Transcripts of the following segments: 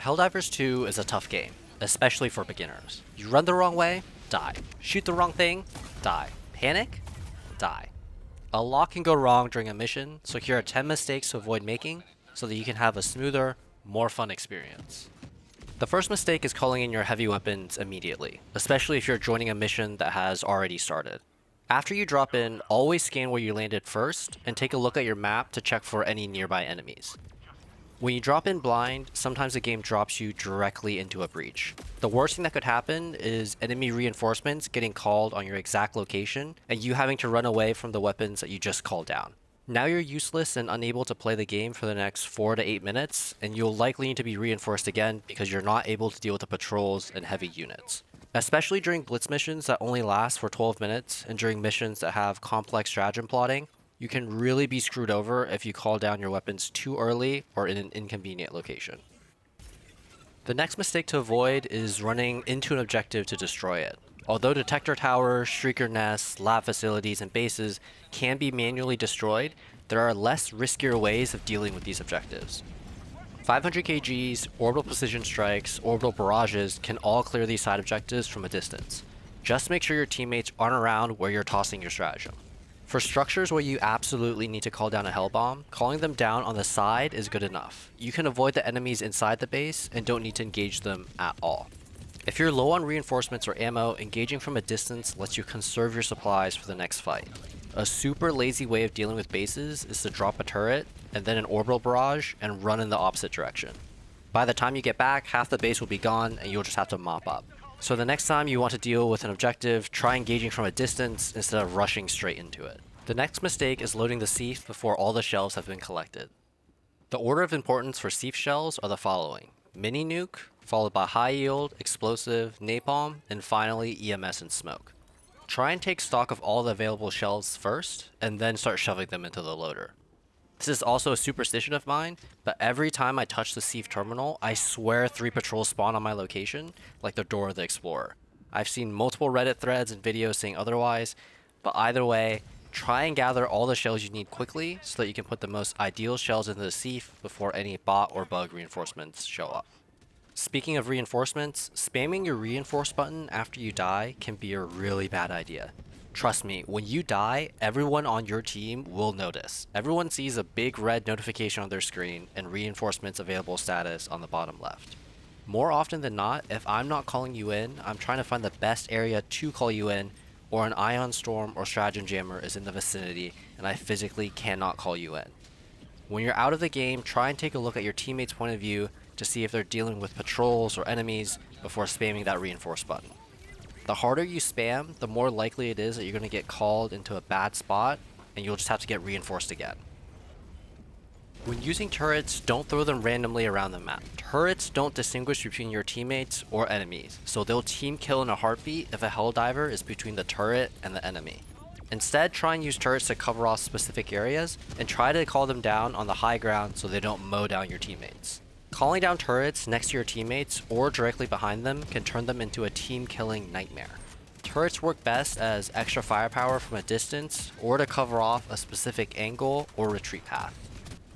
Helldivers 2 is a tough game, especially for beginners. You run the wrong way, die. Shoot the wrong thing, die. Panic, die. A lot can go wrong during a mission, so here are 10 mistakes to avoid making so that you can have a smoother, more fun experience. The first mistake is calling in your heavy weapons immediately, especially if you're joining a mission that has already started. After you drop in, always scan where you landed first and take a look at your map to check for any nearby enemies. When you drop in blind, sometimes the game drops you directly into a breach. The worst thing that could happen is enemy reinforcements getting called on your exact location and you having to run away from the weapons that you just called down. Now you're useless and unable to play the game for the next 4 to 8 minutes, and you'll likely need to be reinforced again because you're not able to deal with the patrols and heavy units. Especially during blitz missions that only last for 12 minutes and during missions that have complex stratagem plotting, you can really be screwed over if you call down your weapons too early or in an inconvenient location. The next mistake to avoid is running into an objective to destroy it. Although detector towers, shrieker nests, lab facilities, and bases can be manually destroyed, there are less riskier ways of dealing with these objectives. 500 kgs, orbital precision strikes, orbital barrages can all clear these side objectives from a distance. Just make sure your teammates aren't around where you're tossing your stratagem. For structures where you absolutely need to call down a hell bomb, calling them down on the side is good enough. You can avoid the enemies inside the base and don't need to engage them at all. If you're low on reinforcements or ammo, engaging from a distance lets you conserve your supplies for the next fight. A super lazy way of dealing with bases is to drop a turret and then an orbital barrage and run in the opposite direction. By the time you get back, half the base will be gone and you'll just have to mop up. So the next time you want to deal with an objective, try engaging from a distance instead of rushing straight into it. The next mistake is loading the sieve before all the shells have been collected. The order of importance for sieve shells are the following: mini nuke, followed by high yield, explosive, napalm, and finally EMS and smoke. Try and take stock of all the available shells first, and then start shoving them into the loader. This is also a superstition of mine, but every time I touch the sieve terminal, I swear 3 patrols spawn on my location, like the door of the Explorer. I've seen multiple Reddit threads and videos saying otherwise, but either way, try and gather all the shells you need quickly so that you can put the most ideal shells into the sieve before any bot or bug reinforcements show up. Speaking of reinforcements, spamming your reinforce button after you die can be a really bad idea. Trust me, when you die, everyone on your team will notice. Everyone sees a big red notification on their screen and reinforcements available status on the bottom left. More often than not, if I'm not calling you in, I'm trying to find the best area to call you in, or an ion storm or stratagem jammer is in the vicinity and I physically cannot call you in. When you're out of the game, try and take a look at your teammate's point of view to see if they're dealing with patrols or enemies before spamming that reinforce button. The harder you spam, the more likely it is that you're going to get called into a bad spot and you'll just have to get reinforced again. When using turrets, don't throw them randomly around the map. Turrets don't distinguish between your teammates or enemies, so they'll team kill in a heartbeat if a Helldiver is between the turret and the enemy. Instead, try and use turrets to cover off specific areas and try to call them down on the high ground so they don't mow down your teammates. Calling down turrets next to your teammates or directly behind them can turn them into a team killing nightmare. Turrets work best as extra firepower from a distance or to cover off a specific angle or retreat path.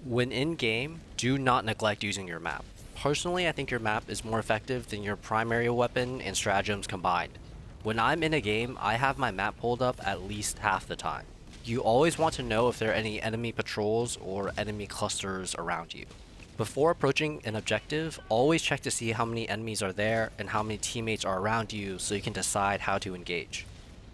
When in game, do not neglect using your map. Personally, I think your map is more effective than your primary weapon and stratagems combined. When I'm in a game, I have my map pulled up at least half the time. You always want to know if there are any enemy patrols or enemy clusters around you. Before approaching an objective, always check to see how many enemies are there and how many teammates are around you so you can decide how to engage.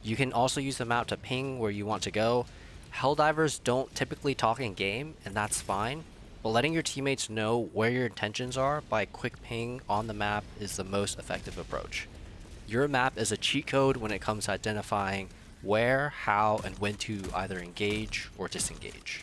You can also use the map to ping where you want to go. Helldivers don't typically talk in game, and that's fine, but letting your teammates know where your intentions are by a quick ping on the map is the most effective approach. Your map is a cheat code when it comes to identifying where, how, and when to either engage or disengage.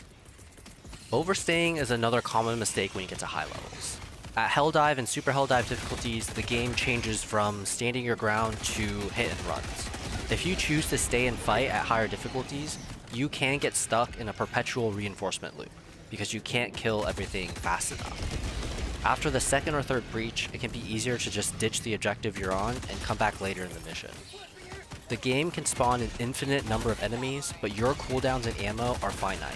Overstaying is another common mistake when you get to high levels. At Helldive and Super Helldive difficulties, the game changes from standing your ground to hit and runs. If you choose to stay and fight at higher difficulties, you can get stuck in a perpetual reinforcement loop because you can't kill everything fast enough. After the second or third breach, it can be easier to just ditch the objective you're on and come back later in the mission. The game can spawn an infinite number of enemies, but your cooldowns and ammo are finite.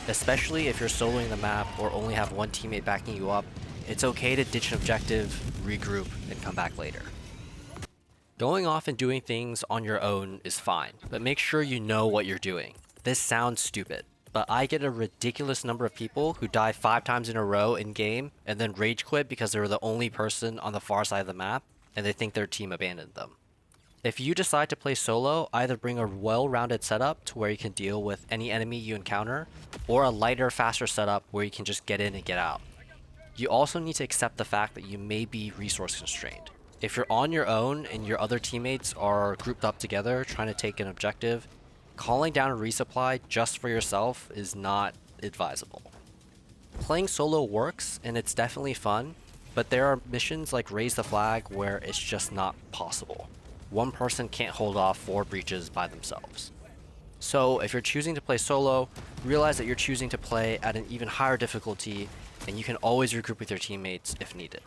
Especially if you're soloing the map or only have one teammate backing you up, it's okay to ditch an objective, regroup, and come back later. Going off and doing things on your own is fine, but make sure you know what you're doing. This sounds stupid, but I get a ridiculous number of people who die 5 times in a row in game and then rage quit because they were the only person on the far side of the map and they think their team abandoned them. If you decide to play solo, either bring a well-rounded setup to where you can deal with any enemy you encounter, or a lighter, faster setup where you can just get in and get out. You also need to accept the fact that you may be resource constrained. If you're on your own and your other teammates are grouped up together trying to take an objective, calling down a resupply just for yourself is not advisable. Playing solo works and it's definitely fun, but there are missions like Raise the Flag where it's just not possible. One person can't hold off 4 breaches by themselves. So if you're choosing to play solo, realize that you're choosing to play at an even higher difficulty and you can always regroup with your teammates if needed.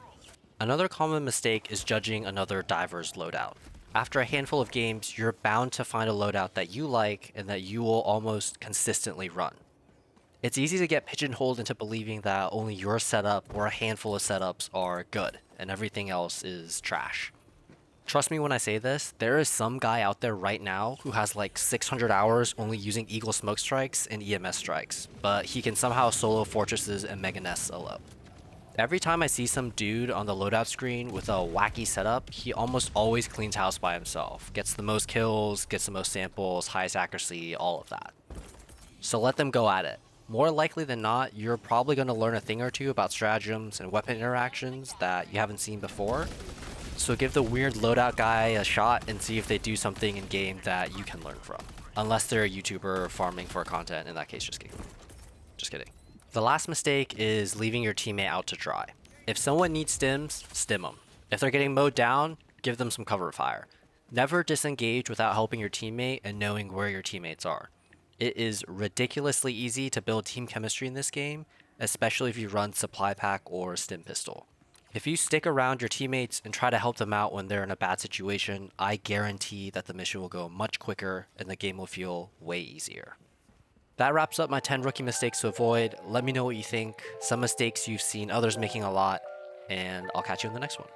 Another common mistake is judging another diver's loadout. After a handful of games, you're bound to find a loadout that you like and that you will almost consistently run. It's easy to get pigeonholed into believing that only your setup or a handful of setups are good and everything else is trash. Trust me when I say this, there is some guy out there right now who has like 600 hours only using Eagle Smoke Strikes and EMS Strikes, but he can somehow solo Fortresses and Mega Nests alone. Every time I see some dude on the loadout screen with a wacky setup, he almost always cleans house by himself, gets the most kills, gets the most samples, highest accuracy, all of that. So let them go at it. More likely than not, you're probably going to learn a thing or two about stratagems and weapon interactions that you haven't seen before. So give the weird loadout guy a shot and see if they do something in game that you can learn from. Unless they're a YouTuber farming for content, in that case, just kidding. Just kidding. The last mistake is leaving your teammate out to dry. If someone needs stims, stim them. If they're getting mowed down, give them some cover fire. Never disengage without helping your teammate and knowing where your teammates are. It is ridiculously easy to build team chemistry in this game, especially if you run supply pack or stim pistol. If you stick around your teammates and try to help them out when they're in a bad situation, I guarantee that the mission will go much quicker and the game will feel way easier. That wraps up my 10 rookie mistakes to avoid. Let me know what you think, some mistakes you've seen others making a lot, and I'll catch you in the next one.